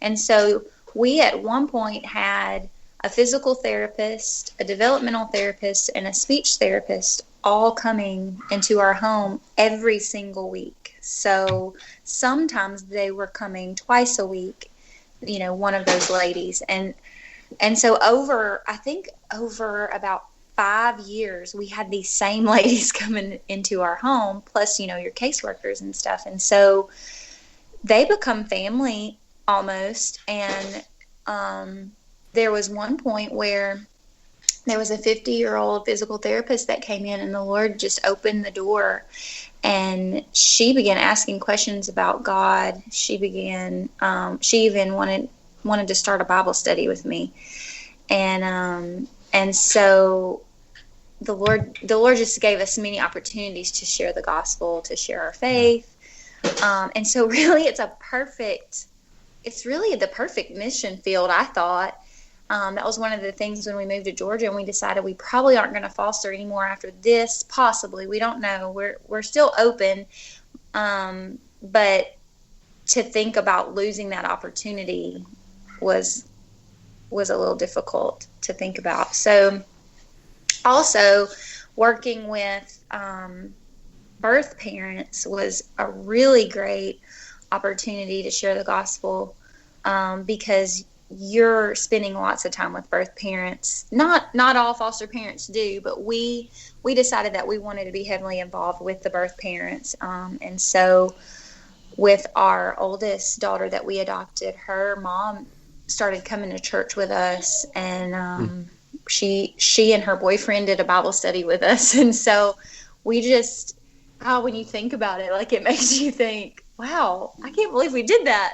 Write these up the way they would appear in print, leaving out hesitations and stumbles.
And so we at one point had a physical therapist, a developmental therapist, and a speech therapist all coming into our home every single week. So sometimes they were coming twice a week, one of those ladies. And so over about 5 years, we had these same ladies coming into our home, plus, your caseworkers and stuff. And so they become family almost. And there was one point where there was a 50-year-old physical therapist that came in, and the Lord just opened the door, and she began asking questions about God. She began, she even wanted to start a Bible study with me. And so the Lord just gave us many opportunities to share the gospel, to share our faith. And so really it's really the perfect mission field, I thought. That was one of the things when we moved to Georgia, and we decided we probably aren't going to foster anymore after this. Possibly, we don't know. We're still open, but to think about losing that opportunity was a little difficult to think about. So, also working with birth parents was a really great opportunity to share the gospel, because you're spending lots of time with birth parents. Not all foster parents do, but we decided that we wanted to be heavily involved with the birth parents. And so with our oldest daughter that we adopted, her mom started coming to church with us, and she and her boyfriend did a Bible study with us. And so we just, when you think about it, like, it makes you think, wow, I can't believe we did that.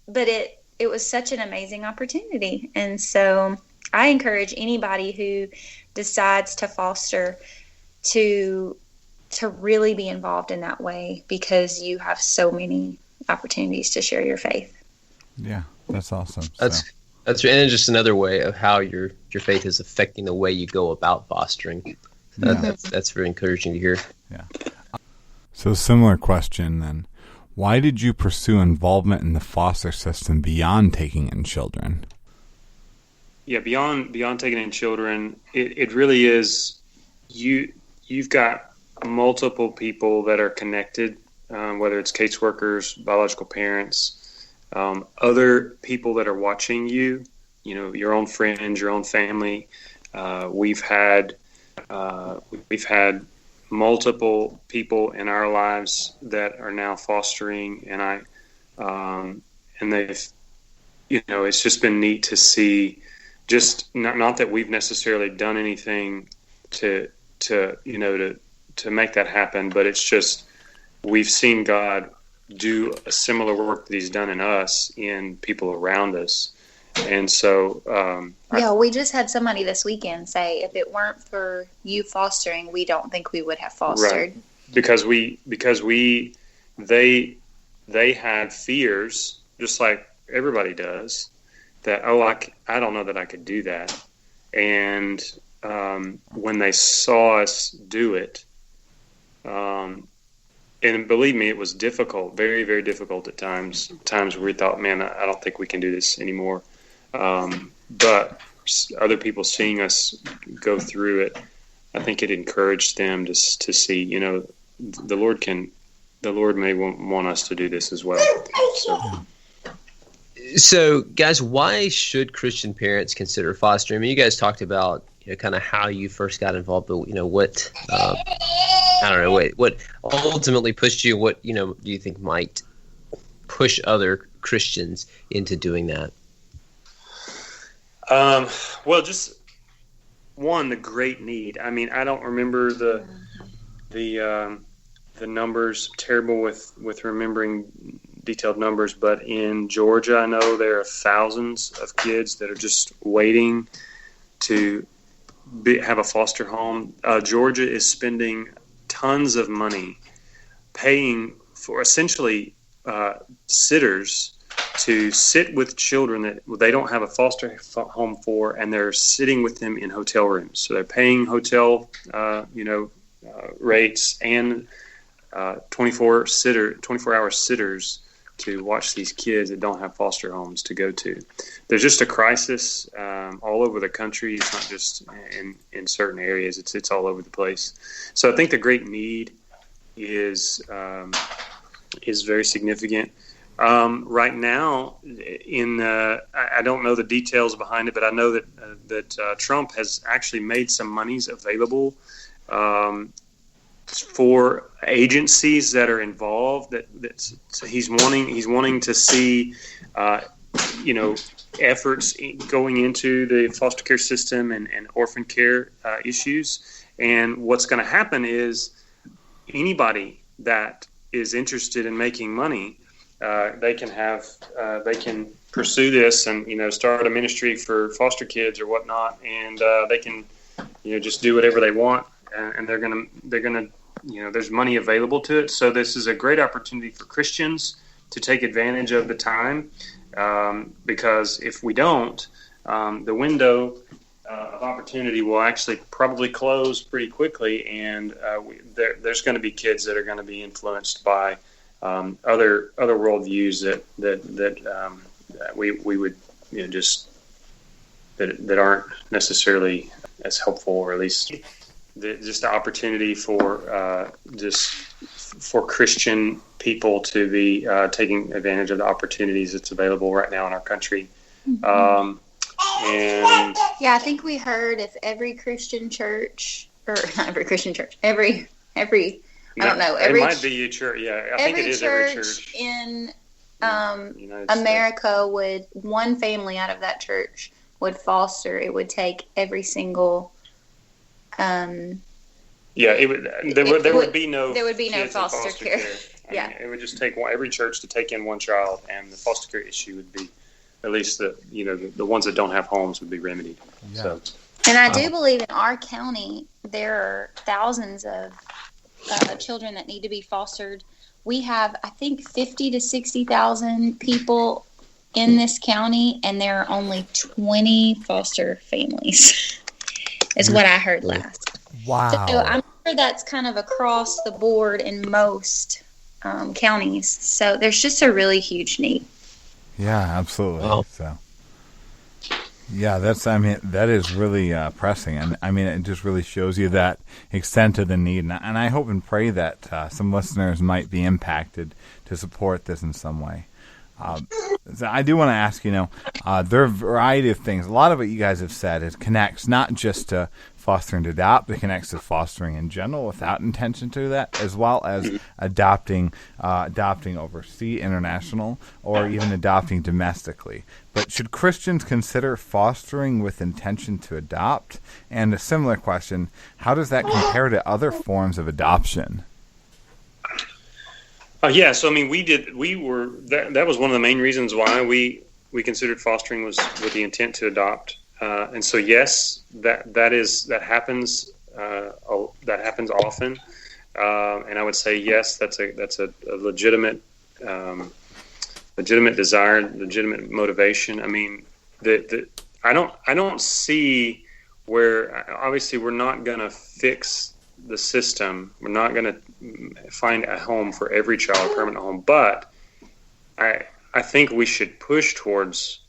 But it was such an amazing opportunity. And so I encourage anybody who decides to foster to really be involved in that way, because you have so many opportunities to share your faith. Yeah, that's awesome. That's and just another way of how your faith is affecting the way you go about fostering. That's very encouraging to hear. Yeah. So similar question then. Why did you pursue involvement in the foster system beyond taking in children? Yeah, beyond taking in children, it really is, you've got multiple people that are connected, whether it's caseworkers, biological parents, other people that are watching you, your own friends, your own family. We've had multiple people in our lives that are now fostering, and they've, it's just been neat to see, just not that we've necessarily done anything to make that happen, but it's just, we've seen God do a similar work that he's done in us, in people around us. And so, we just had somebody this weekend say, if it weren't for you fostering, we don't think we would have fostered. Right. Because they had fears, just like everybody does, that, I don't know that I could do that. And when they saw us do it, and believe me, it was difficult, very, very difficult at times where we thought, man, I don't think we can do this anymore. But other people seeing us go through it, I think it encouraged them to see, the Lord may want us to do this as well. So guys, why should Christian parents consider fostering? I mean, you guys talked about, kind of how you first got involved, but what, I don't know, what ultimately pushed you, what, do you think might push other Christians into doing that? Well, just one, the great need. I mean, I don't remember the numbers. Terrible with remembering detailed numbers, but in Georgia, I know there are thousands of kids that are just waiting to have a foster home. Georgia is spending tons of money paying for essentially sitters to sit with children that they don't have a foster home for, and they're sitting with them in hotel rooms. So they're paying hotel, rates and 24-hour sitters to watch these kids that don't have foster homes to go to. There's just a crisis all over the country. It's not just in certain areas. It's all over the place. So I think the great need is very significant. Right now, I don't know the details behind it, but I know that Trump has actually made some monies available for agencies that are involved. So he's wanting to see, efforts going into the foster care system and orphan care issues. And what's going to happen is anybody that is interested in making money, they can pursue this and start a ministry for foster kids or whatnot, and they can just do whatever they want, and they're gonna there's money available to it. So this is a great opportunity for Christians to take advantage of the time, because if we don't, the window of opportunity will actually probably close pretty quickly, and there's going to be kids that are going to be influenced by other worldviews that we would just that aren't necessarily as helpful, or at least just the opportunity for Christian people to be taking advantage of the opportunities that's available right now in our country. Mm-hmm. And I think we heard if every Christian church, or not every Christian church, every I don't know. It might be a church. Yeah, I think it is every church in America would, one family out of that church would foster. It would take every single. It would. There would be no foster care. Yeah, it would just take every church to take in one child, and the foster care issue would be, at least the ones that don't have homes would be remedied. Yeah. So. And I do believe in our county there are thousands of children that need to be fostered. We have, I think, 50 to 60,000 people in this county, and there are only 20 foster families, is what I heard last. Wow. So I'm sure that's kind of across the board in most counties. So there's just a really huge need. Yeah, absolutely. Wow. So. Yeah, that is really pressing, and it just really shows you that extent of the need, and I hope and pray that some listeners might be impacted to support this in some way. So I do want to ask, there are a variety of things. A lot of what you guys have said connects not just to fostering to adopt, it connects to fostering in general without intention to that, as well as adopting overseas, international, or even adopting domestically. But should Christians consider fostering with intention to adopt? And a similar question, how does that compare to other forms of adoption? So that was one of the main reasons why we considered fostering was with the intent to adopt. And so, yes, that happens often, and I would say yes, that's a legitimate desire, legitimate motivation. I don't see where, obviously we're not going to fix the system. We're not going to find a home for every child, a permanent home, but I think we should push towards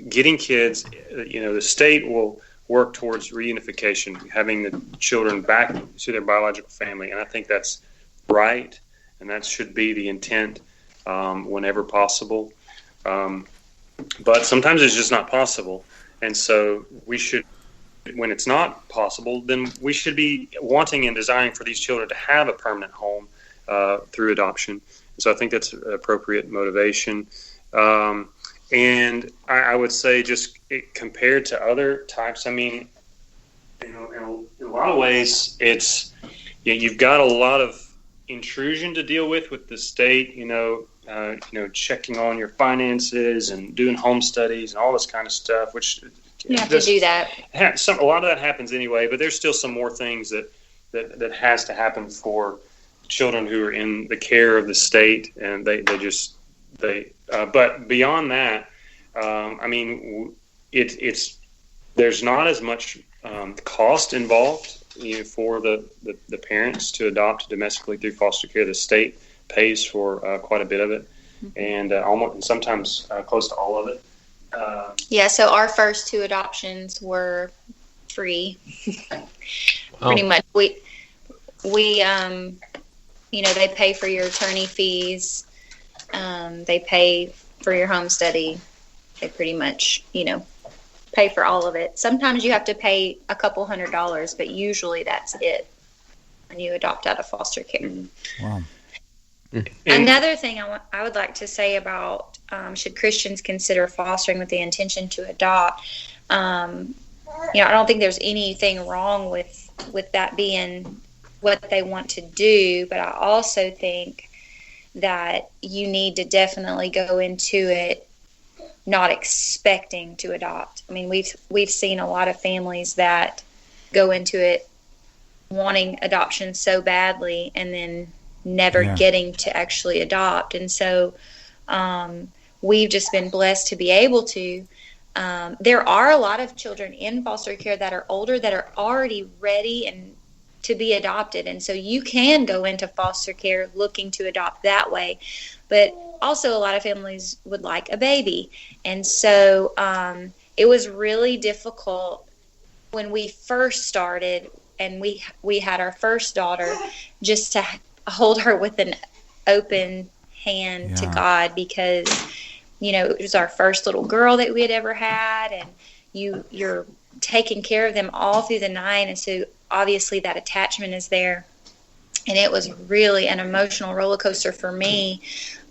getting kids. The state will work towards reunification, having the children back to their biological family, and I think that's right, and that should be the intent whenever possible. But sometimes it's just not possible, and so we should, when it's not possible, then we should be wanting and desiring for these children to have a permanent home through adoption. So I think that's appropriate motivation. And I would say just compared to other types, in a lot of ways, it's you've got a lot of intrusion to deal with the state. Checking on your finances and doing home studies and all this kind of stuff, which you have to do that. A lot of that happens anyway, but there's still some more things that has to happen for children who are in the care of the state, and they but beyond that, there's not as much cost involved for the parents to adopt domestically through foster care. The state pays for quite a bit of it, and almost and sometimes close to all of it. Yeah, so our first two adoptions were free. Pretty much. We they pay for your attorney fees. They pay for your home study. They pretty much, pay for all of it. Sometimes you have to pay a couple $100s, but usually that's it when you adopt out of foster care. Wow. Another thing I would like to say about should Christians consider fostering with the intention to adopt, I don't think there's anything wrong with that being what they want to do, but I also think that you need to definitely go into it not expecting to adopt. I mean, we've seen a lot of families that go into it wanting adoption so badly and then never getting to actually adopt. And so we've just been blessed to be able to. There are a lot of children in foster care that are older that are already ready and to be adopted. And so you can go into foster care looking to adopt that way. But also a lot of families would like a baby. And so it was really difficult when we first started and we had our first daughter just to hold her with an open hand to God, because, it was our first little girl that we had ever had, and you're taking care of them all through the night. And so obviously that attachment is there. And it was really an emotional roller coaster for me.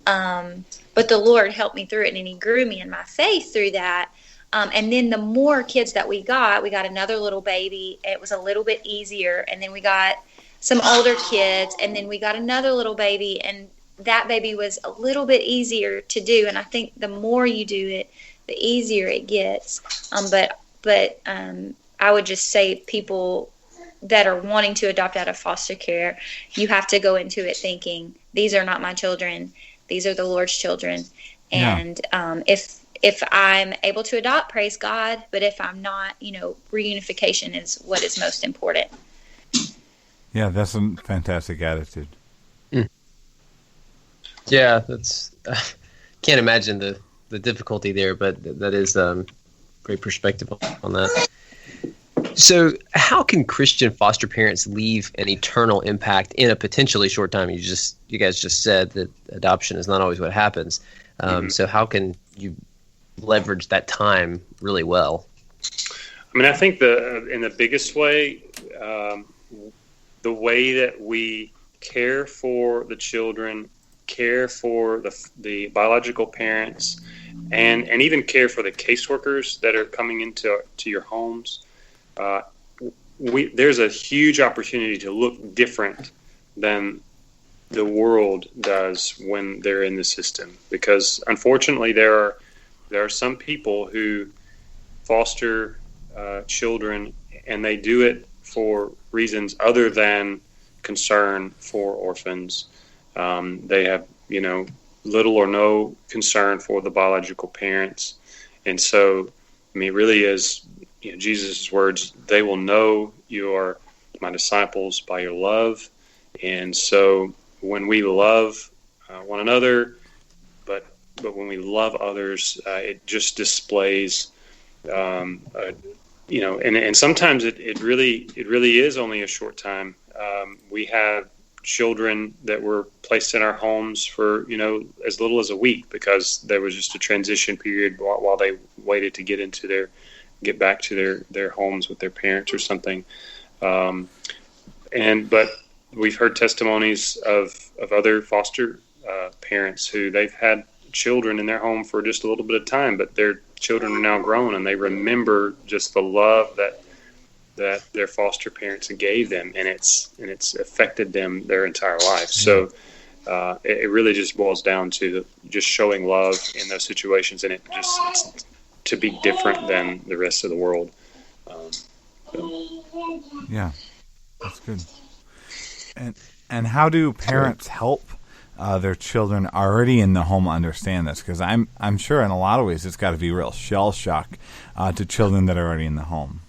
But the Lord helped me through it, and He grew me in my faith through that. And then the more kids that we got another little baby. It was a little bit easier. And then we got some older kids, and then we got another little baby, and that baby was a little bit easier to do. And I think the more you do it, the easier it gets. But I would just say people that are wanting to adopt out of foster care, you have to go into it thinking, these are not my children. These are the Lord's children. And if I'm able to adopt, praise God. But if I'm not, reunification is what is most important. Yeah, that's a fantastic attitude. Yeah, that's can't imagine the difficulty there, but that is great perspective on that. So how can Christian foster parents leave an eternal impact in a potentially short time? You guys just said that adoption is not always what happens. So how can you leverage that time really well? I mean, I think in the biggest way, the way that we care for the children, care for the biological parents, and even care for the caseworkers that are coming into your homes. There's a huge opportunity to look different than the world does when they're in the system, because unfortunately there are some people who foster children, and they do it for reasons other than concern for orphans. They have little or no concern for the biological parents, and so it really is. Jesus' words, they will know you are my disciples by your love. And so when we love one another, but when we love others, it just displays, and sometimes it really is only a short time. We have children that were placed in our homes for, as little as a week, because there was just a transition period while they waited to get back to their homes with their parents or something. But we've heard testimonies of other foster parents who they've had children in their home for just a little bit of time, but their children are now grown, and they remember just the love that their foster parents gave them, and it's affected them their entire life. So it really just boils down to just showing love in those situations, and it's to be different than the rest of the world. Yeah, that's good. And how do parents help their children already in the home understand this? Because I'm sure in a lot of ways it's got to be real shell shock to children that are already in the home.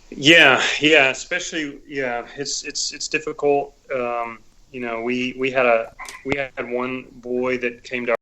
Yeah, especially it's difficult. we had one boy that came to